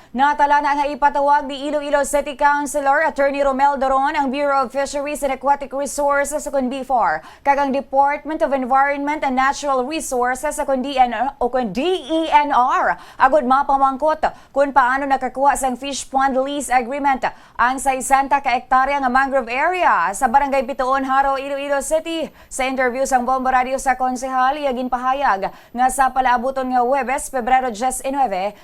Natala na nga ipatawag ni Iloilo City Councilor Attorney Romel Duron ang Bureau of Fisheries and Aquatic Resources sa BFAR, kagang Department of Environment and Natural Resources sa DENR agud mapamangkot kung paano nakakuha sang fish pond lease agreement ang 60 ka hektarya nga mangrove area sa barangay Bitoon, Jaro, Iloilo City. Sa interview sang Bomba Radio sa konsehal, iya ginpahayag nga sa palaabuton nga Huwebes, Pebrero 19,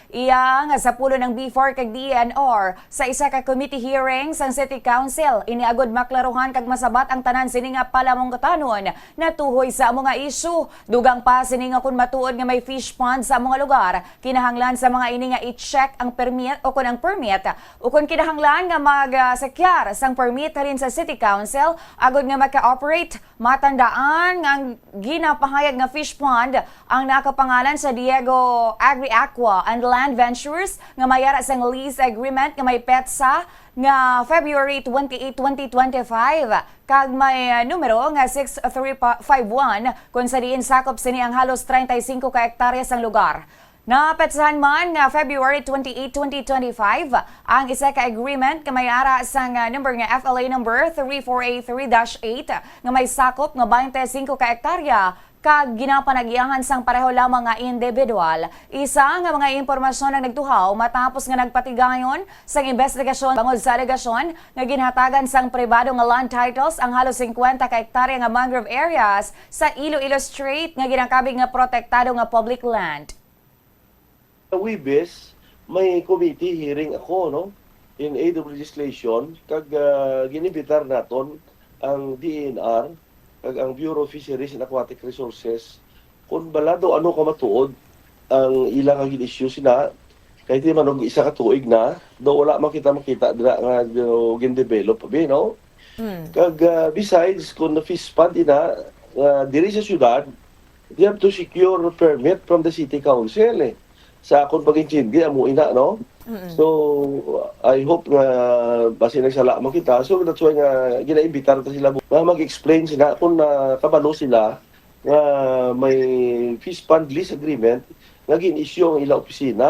iya nga sa pulo ng BFAR kag DENR sa isa ka committee hearing sang City Council. Iniagod maklaruhan kag masabat ang tanan sini nga palamongkatanon na tuhoy sa mga isyu. Dugang pa sini nga kun matuod nga may fish pond sa mga lugar, kinahanglan sa mga ini nga i-check ang permit o kun ang permit o kun kinahanglan nga magsakyar sang permit halin sa City Council agod nga maka-operate. Matandaan nga ginapahayag nga fish pond ang nakapangalan sa Diego Agri-Aqua and Land Ventures nga mayara sang lease agreement nga may petsa nga February 28, 2025 kag may numero nga 6351 kung sa diin sakop sini ang halos 35 ka hektarya sang lugar. Napetsahan man nga February 28, 2025 ang isa ka agreement nga may ara sang number nga FLA number 3483-8 nga may sakop nga 25 ka hektarya kag ginapanagiyahan sang pareho lamang nga individual. Isa nga mga impormasyon ang nagtuhaw matapos nga nagpatigayon sang investigasyon bangod sa alegasyon nga ginhatagan sang pribado nga land titles ang halos 50 ka hektarya nga mangrove areas sa Iloilo Strait nga ginakabig nga protektado nga public land. Huwebes, may committee hearing ako, no? In aid of legislation, kag ginibitar naton ang DENR, kag ang Bureau of Fisheries and Aquatic Resources, kung balado ano ka matuod ang ilang ang issue sina, kahit di man og isa ka tuig na, do wala makita dira nga gin-develop abi, no? Kag besides, kung na fish pond ina, diri sa syudad, they have to secure permit from the City Council, eh. Sa akong pag-intindi, amo ina, no? So, I hope nga basi nagsala man kita. So, that's why nga ginaimbitar ta sila na mag-explain sila kung kabalo sila nga may fish pond lease agreement nga gin-issue ang ilang opisina.